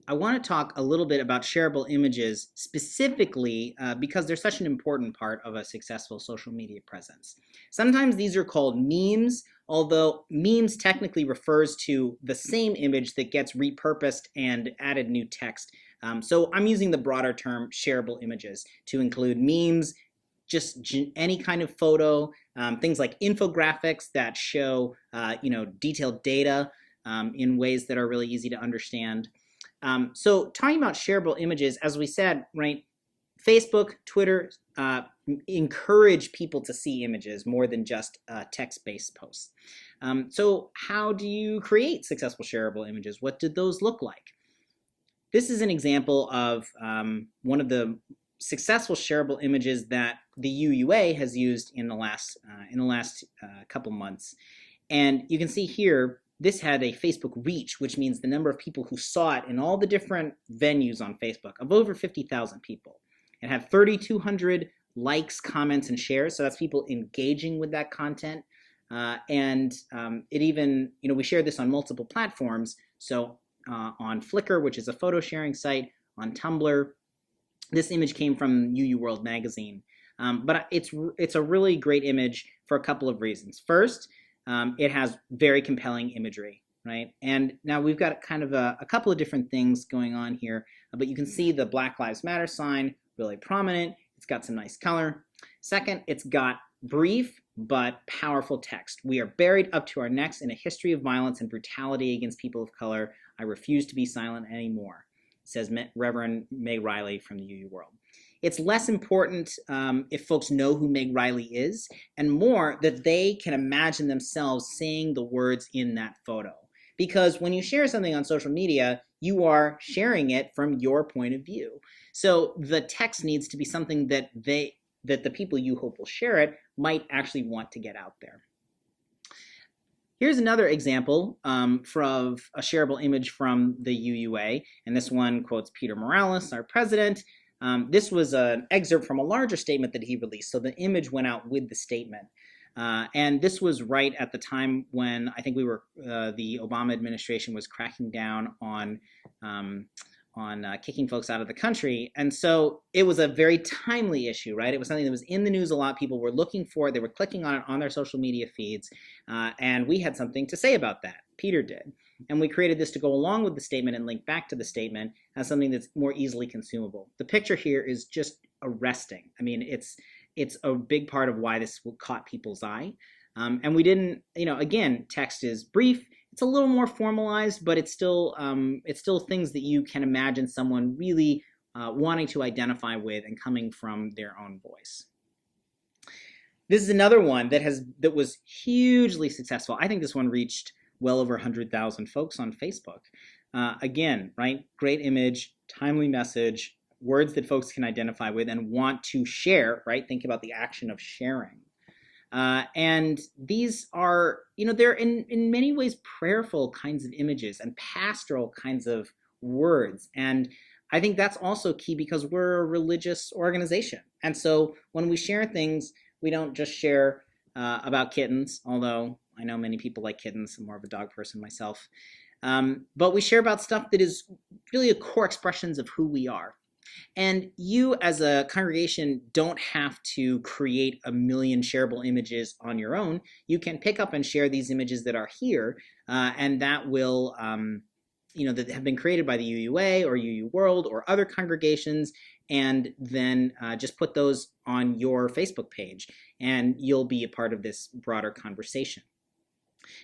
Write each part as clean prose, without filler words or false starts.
I want to talk a little bit about shareable images specifically because they're such an important part of a successful social media presence. Sometimes these are called memes, although memes technically refers to the same image that gets repurposed and added new text. So I'm using the broader term shareable images to include memes, just any kind of photo, things like infographics that show detailed data in ways that are really easy to understand. So talking about shareable images, as we said, right, Facebook, Twitter encourage people to see images more than just text-based posts. So how do you create successful shareable images? What did those look like? This is an example of one of the successful shareable images that the UUA has used in the last couple months. And you can see here, this had a Facebook reach, which means the number of people who saw it in all the different venues on Facebook of over 50,000 people. It had 3,200 likes, comments, and shares. So that's people engaging with that content. It even, we shared this on multiple platforms. So on Flickr, which is a photo sharing site, on Tumblr. This image came from UU World magazine. But it's a really great image for a couple of reasons. First, it has very compelling imagery, right? And now we've got kind of a couple of different things going on here, but you can see the Black Lives Matter sign really prominent. It's got some nice color. Second, it's got brief but powerful text. We are buried up to our necks in a history of violence and brutality against people of color. I refuse to be silent anymore, says Reverend Meg Riley from the UU World. It's less important if folks know who Meg Riley is, and more that they can imagine themselves saying the words in that photo. Because when you share something on social media, you are sharing it from your point of view. So the text needs to be something that the people you hope will share it might actually want to get out there. Here's another example from a shareable image from the UUA, and this one quotes Peter Morales, our president. This was an excerpt from a larger statement that he released, so the image went out with the statement. And this was right at the time when I think the Obama administration was cracking down on kicking folks out of the country. And so it was a very timely issue, right? It was something that was in the news a lot. People were looking for it. They were clicking on it on their social media feeds. And we had something to say about that. Peter did. And we created this to go along with the statement and link back to the statement as something that's more easily consumable. The picture here is just arresting. I mean, it's a big part of why this caught people's eye. And we didn't, again, text is brief. It's a little more formalized, but it's still things that you can imagine someone really wanting to identify with and coming from their own voice. This is another one that was hugely successful. I think this one reached well over 100,000 folks on Facebook. Again, right? Great image, timely message, words that folks can identify with and want to share, right? Think about the action of sharing. And these are, they're in many ways prayerful kinds of images and pastoral kinds of words. And I think that's also key because we're a religious organization. And so when we share things, we don't just share about kittens, although I know many people like kittens. I'm more of a dog person myself. But we share about stuff that is really a core expressions of who we are. And you as a congregation don't have to create a million shareable images on your own. You can pick up and share these images that are here, and that will, that have been created by the UUA or UU World or other congregations, and then just put those on your Facebook page, and you'll be a part of this broader conversation.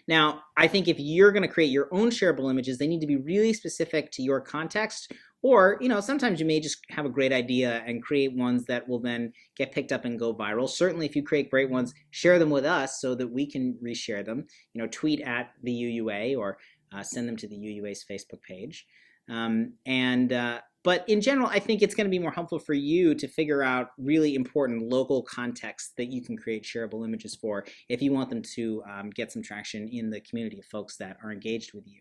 Now, I think if you're going to create your own shareable images, they need to be really specific to your context. Or, sometimes you may just have a great idea and create ones that will then get picked up and go viral. Certainly, if you create great ones, share them with us so that we can reshare them. Tweet at the UUA or send them to the UUA's Facebook page. But in general, I think it's going to be more helpful for you to figure out really important local contexts that you can create shareable images for if you want them to get some traction in the community of folks that are engaged with you.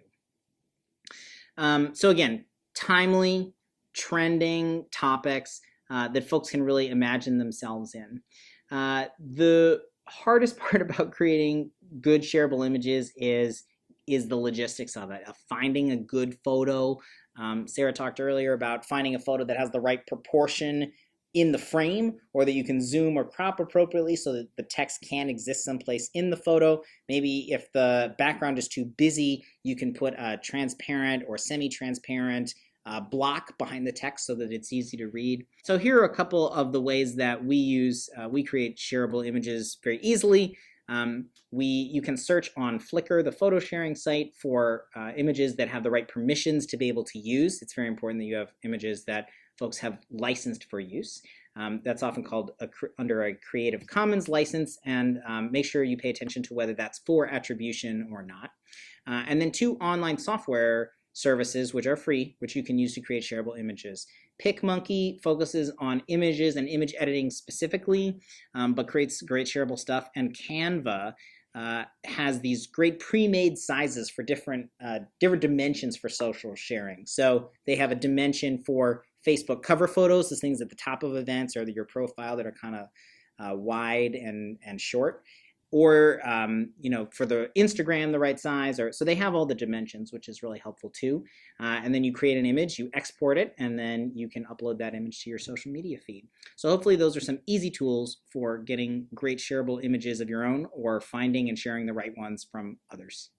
So again, timely, trending topics that folks can really imagine themselves in. The hardest part about creating good shareable images is the logistics of it, of finding a good photo, Sarah talked earlier about finding a photo that has the right proportion in the frame, or that you can zoom or crop appropriately so that the text can exist someplace in the photo. Maybe if the background is too busy, you can put a transparent or semi-transparent block behind the text so that it's easy to read. So here are a couple of the ways that we create shareable images very easily. You can search on Flickr, the photo sharing site, for images that have the right permissions to be able to use. It's very important that you have images that folks have licensed for use. That's often called under a Creative Commons license, and make sure you pay attention to whether that's for attribution or not. And then 2 online software services, which are free, which you can use to create shareable images. PicMonkey focuses on images and image editing specifically, but creates great shareable stuff. And Canva has these great pre-made sizes for different dimensions for social sharing. So they have a dimension for Facebook cover photos, those things at the top of events or your profile that are kind of wide and short. Or for the Instagram, the right size. So they have all the dimensions, which is really helpful too. And then you create an image, you export it, and then you can upload that image to your social media feed. So hopefully those are some easy tools for getting great shareable images of your own, or finding and sharing the right ones from others.